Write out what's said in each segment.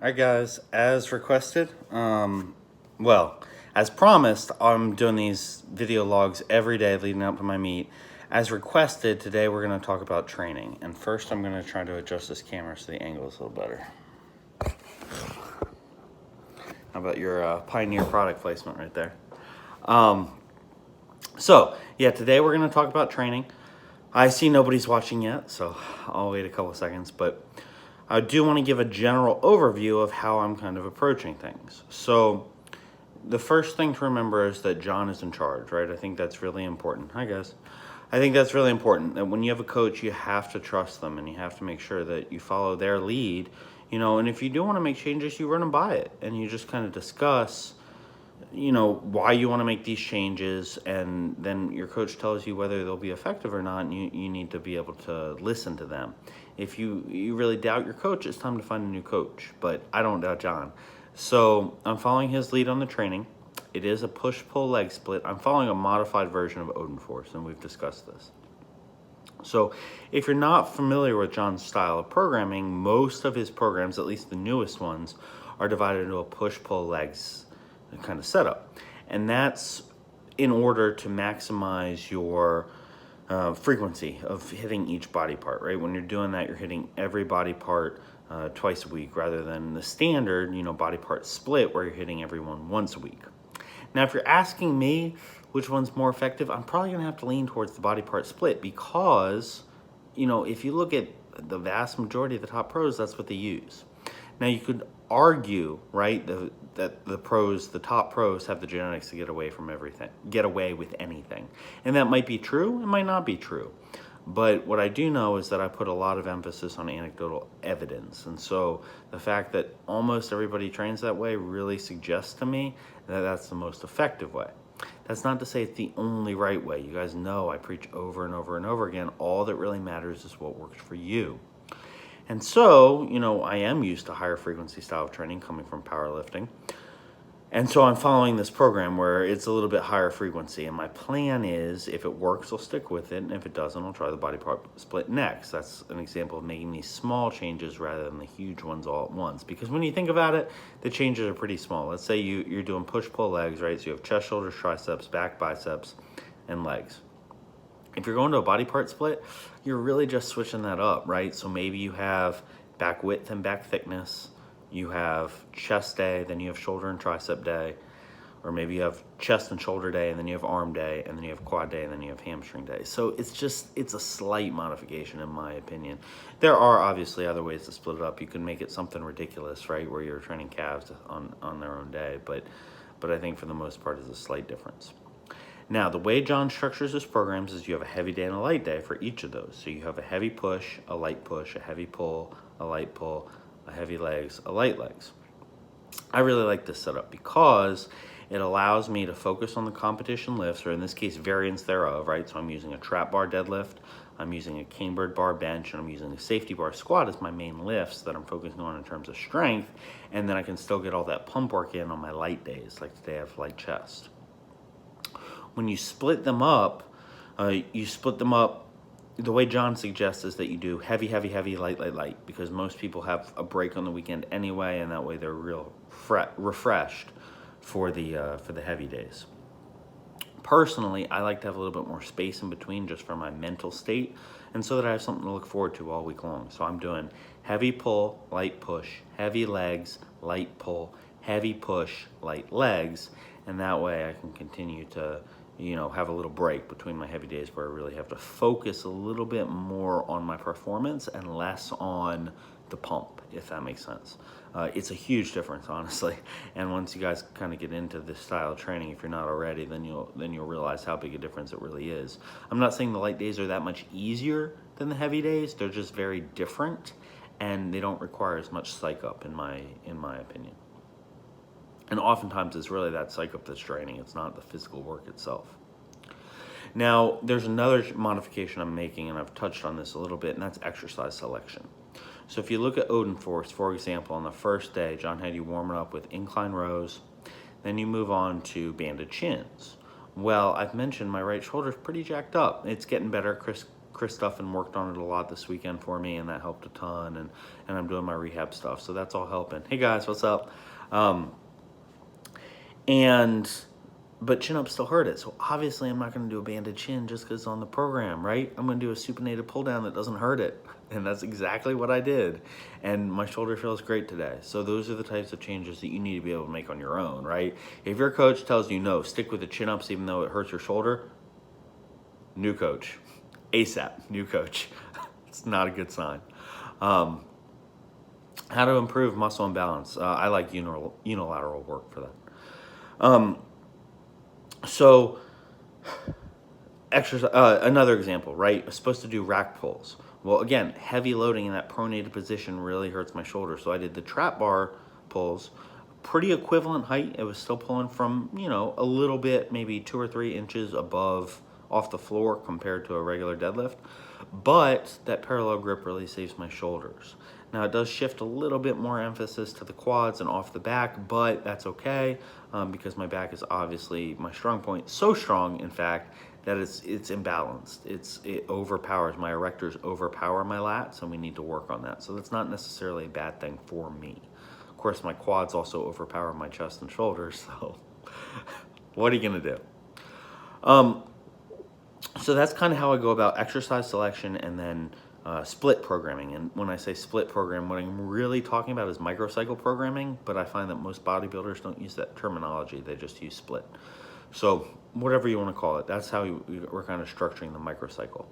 Alright guys, as requested, well, as promised, I'm doing these video logs every day leading up to my meet. As requested, today we're going to talk about training. And first I'm going to try to adjust this camera so the angle is a little better. How about your Pioneer product placement right there? Today we're going to talk about training. I see nobody's watching yet, so I'll wait a couple seconds, but I do want to give a general overview of how I'm kind of approaching things. So the first thing to remember is that John is in charge, right? I think that's really important. Hi, guys. I think that's really important, that when you have a coach, you have to trust them and you have to make sure that you follow their lead, and if you do want to make changes, you run them by it and you just kind of discuss, why you want to make these changes, and then your coach tells you whether they'll be effective or not, and you need to be able to listen to them. If you really doubt your coach, it's time to find a new coach, but I don't doubt John. So I'm following his lead on the training. It is a push-pull leg split. I'm following a modified version of Odin Force, and we've discussed this. So if you're not familiar with John's style of programming, most of his programs, at least the newest ones, are divided into a push-pull legs kind of setup. And that's in order to maximize your frequency of hitting each body part, right? When you're doing that, you're hitting every body part twice a week rather than the standard, body part split where you're hitting everyone once a week. Now, if you're asking me which one's more effective, I'm probably going to have to lean towards the body part split because, if you look at the vast majority of the top pros, that's what they use. Now, you could argue, right, that the top pros have the genetics to get away with anything. And that might be true, it might not be true. But what I do know is that I put a lot of emphasis on anecdotal evidence. And so the fact that almost everybody trains that way really suggests to me that that's the most effective way. That's not to say it's the only right way. You guys know I preach over and over and over again, all that really matters is what works for you. And so, I am used to higher frequency style of training coming from powerlifting. And so I'm following this program where it's a little bit higher frequency. And my plan is, if it works, I'll stick with it. And if it doesn't, I'll try the body part split next. That's an example of making these small changes rather than the huge ones all at once. Because when you think about it, the changes are pretty small. Let's say you're doing push-pull legs, right? So you have chest, shoulders, triceps, back, biceps, and legs. If you're going to a body part split, you're really just switching that up, right? So maybe you have back width and back thickness, you have chest day, then you have shoulder and tricep day, or maybe you have chest and shoulder day, and then you have arm day, and then you have quad day, and then you have hamstring day. So it's a slight modification in my opinion. There are obviously other ways to split it up. You can make it something ridiculous, right, where you're training calves on their own day, but I think for the most part it's a slight difference. Now, the way John structures his programs is you have a heavy day and a light day for each of those. So you have a heavy push, a light push, a heavy pull, a light pull, a heavy legs, a light legs. I really like this setup because it allows me to focus on the competition lifts, or in this case, variants thereof, right? So I'm using a trap bar deadlift, I'm using a cambered bar bench, and I'm using a safety bar squat as my main lifts that I'm focusing on in terms of strength, and then I can still get all that pump work in on my light days, like today I have light chest. When you split them up, the way John suggests is that you do heavy, heavy, heavy, light, light, light, because most people have a break on the weekend anyway, and that way they're real refreshed for the heavy days. Personally, I like to have a little bit more space in between just for my mental state, and so that I have something to look forward to all week long. So I'm doing heavy pull, light push, heavy legs, light pull, heavy push, light legs, and that way I can continue to have a little break between my heavy days where I really have to focus a little bit more on my performance and less on the pump, if that makes sense. It's a huge difference, honestly. And once you guys kind of get into this style of training, if you're not already, then you'll realize how big a difference it really is. I'm not saying the light days are that much easier than the heavy days. They're just very different, and they don't require as much psych up in my opinion. And oftentimes it's really that psych up that's draining. It's not the physical work itself. Now, there's another modification I'm making, and I've touched on this a little bit, and that's exercise selection. So if you look at Odin Force, for example, on the first day, John had you warming up with incline rows, then you move on to banded chins. Well, I've mentioned my right shoulder's pretty jacked up. It's getting better. Chris Chris Stuffin worked on it a lot this weekend for me, and that helped a ton, and I'm doing my rehab stuff, so that's all helping. Hey guys, what's up? But chin-ups still hurt it, so obviously I'm not going to do a banded chin just because it's on the program, right? I'm going to do a supinated pull-down that doesn't hurt it, and that's exactly what I did, and my shoulder feels great today. So those are the types of changes that you need to be able to make on your own, right? If your coach tells you, no, stick with the chin-ups even though it hurts your shoulder, new coach. ASAP, new coach. It's not a good sign. How to improve muscle and balance. I like unilateral work for that. So, exercise. Another example, right? I'm supposed to do rack pulls. Well, again, heavy loading in that pronated position really hurts my shoulder. So I did the trap bar pulls, pretty equivalent height. It was still pulling from, a little bit, maybe 2 or 3 inches above off the floor compared to a regular deadlift. But that parallel grip really saves my shoulders. Now it does shift a little bit more emphasis to the quads and off the back, but that's okay because my back is obviously my strong point. So strong, in fact, that it's imbalanced. It overpowers. My erectors overpower my lats, and we need to work on that. So that's not necessarily a bad thing for me. Of course, my quads also overpower my chest and shoulders, so what are you going to do? So that's kind of how I go about exercise selection and then split programming. And when I say split program, what I'm really talking about is microcycle programming, but I find that most bodybuilders don't use that terminology. They just use split. So whatever you want to call it, that's how we're kind of structuring the microcycle.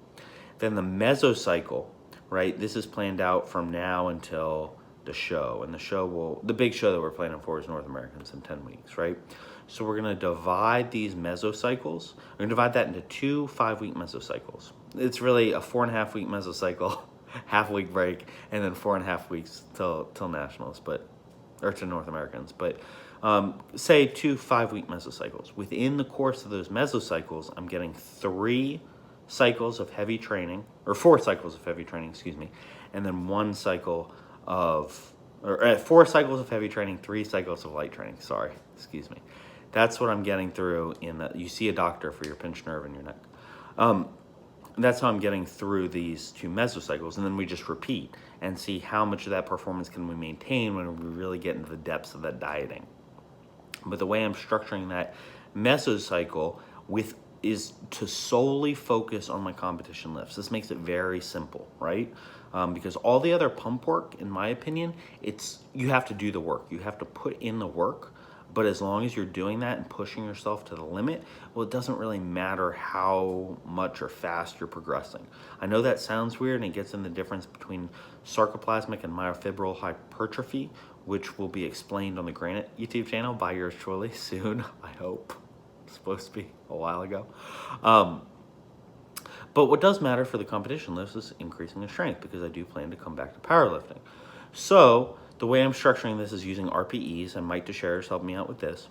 Then the mesocycle, right? This is planned out from now until the show. And the big show that we're planning for is North Americans in 10 weeks, right? So we're going to divide these mesocycles. We're going to divide that into 2 5-week mesocycles. It's really a 4.5-week mesocycle, half-week break, and then 4.5 weeks till nationals, or to North Americans. But say 2 5-week mesocycles. Within the course of those mesocycles, I'm getting 3 cycles of heavy training, or 4 cycles of heavy training, and then 4 cycles of heavy training, 3 cycles of light training. That's what I'm getting through you see a doctor for your pinched nerve in your neck. That's how I'm getting through these 2 mesocycles, and then we just repeat and see how much of that performance can we maintain when we really get into the depths of that dieting. But the way I'm structuring that mesocycle is to solely focus on my competition lifts. This makes it very simple, right? Because all the other pump work, in my opinion, you have to do the work. You have to put in the work. But as long as you're doing that and pushing yourself to the limit, well, it doesn't really matter how much or fast you're progressing. I know that sounds weird, and it gets in the difference between sarcoplasmic and myofibril hypertrophy, which will be explained on the Granite YouTube channel by yours truly soon, I hope. It's supposed to be a while ago. But what does matter for the competition lifts is increasing the strength, because I do plan to come back to powerlifting. So the way I'm structuring this is using RPEs, and Mike Teixeira's helped me out with this.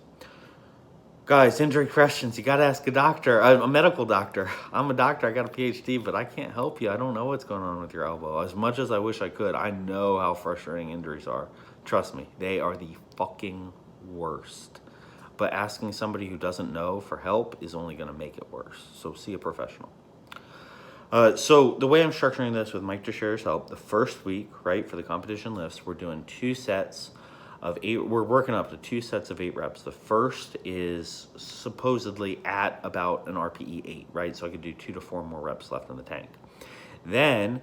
Guys, injury questions, you got to ask a doctor, a medical doctor. I'm a doctor, I got a PhD, but I can't help you. I don't know what's going on with your elbow. As much as I wish I could, I know how frustrating injuries are. Trust me, they are the fucking worst. But asking somebody who doesn't know for help is only going to make it worse. So see a professional. So the way I'm structuring this with Mike Teixeira's help, the first week, right, for the competition lifts, we're doing 2 sets of 8. We're working up to 2 sets of 8 reps. The first is supposedly at about an RPE 8, right? So I could do 2 to 4 more reps left in the tank. Then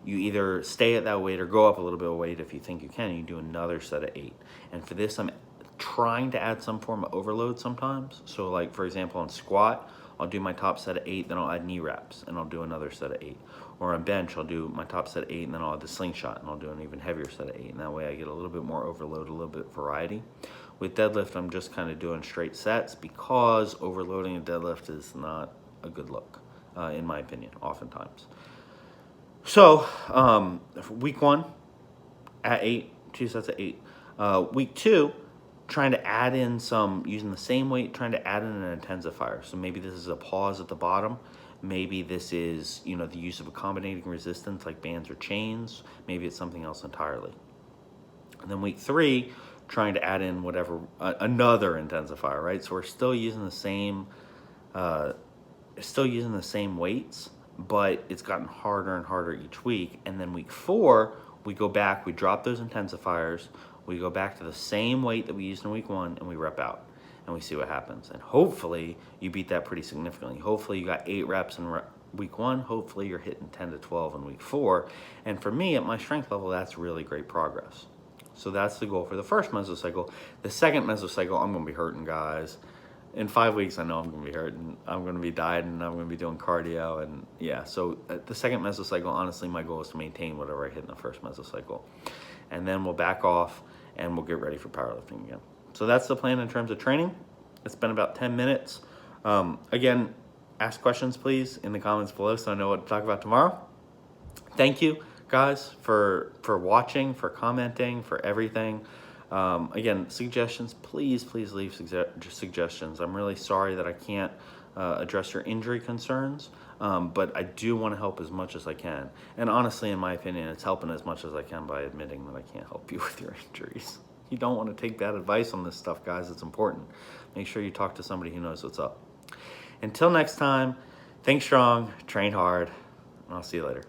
you either stay at that weight or go up a little bit of weight if you think you can, and you do another set of 8. And for this, I'm trying to add some form of overload sometimes. So like, for example, on squat, I'll do my top set of 8, then I'll add knee reps, and I'll do another set of 8. Or on bench, I'll do my top set of 8, and then I'll add the slingshot, and I'll do an even heavier set of 8. And that way I get a little bit more overload, a little bit of variety. With deadlift, I'm just kind of doing straight sets, because overloading a deadlift is not a good look, in my opinion, oftentimes. So, week 1, at 8, 2 sets of 8. Week 2, trying to add in using the same weight, trying to add in an intensifier. So maybe this is a pause at the bottom. Maybe this is, the use of accommodating resistance like bands or chains. Maybe it's something else entirely. And then week 3, trying to add in another intensifier, right? So we're still using the same weights, but it's gotten harder and harder each week. And then week 4, we go back, we drop those intensifiers, we go back to the same weight that we used in week 1, and we rep out. And we see what happens. And hopefully you beat that pretty significantly. Hopefully you got 8 reps in week 1. Hopefully you're hitting 10 to 12 in week 4. And for me, at my strength level, that's really great progress. So that's the goal for the first mesocycle. The second mesocycle, I'm going to be hurting, guys. In 5 weeks, I know I'm going to be hurting. I'm going to be dieting. I'm going to be doing cardio. And yeah, so the second mesocycle, honestly, my goal is to maintain whatever I hit in the first mesocycle. And then we'll back off and we'll get ready for powerlifting again. So that's the plan in terms of training. It's been about 10 minutes. Again, ask questions, please, in the comments below so I know what to talk about tomorrow. Thank you, guys, for watching, for commenting, for everything. Again, suggestions, please leave suggestions. I'm really sorry that I can't address your injury concerns, but I do want to help as much as I can. And honestly, in my opinion, it's helping as much as I can by admitting that I can't help you with your injuries. You don't want to take bad advice on this stuff, guys. It's important. Make sure you talk to somebody who knows what's up. Until next time, think strong, train hard, and I'll see you later.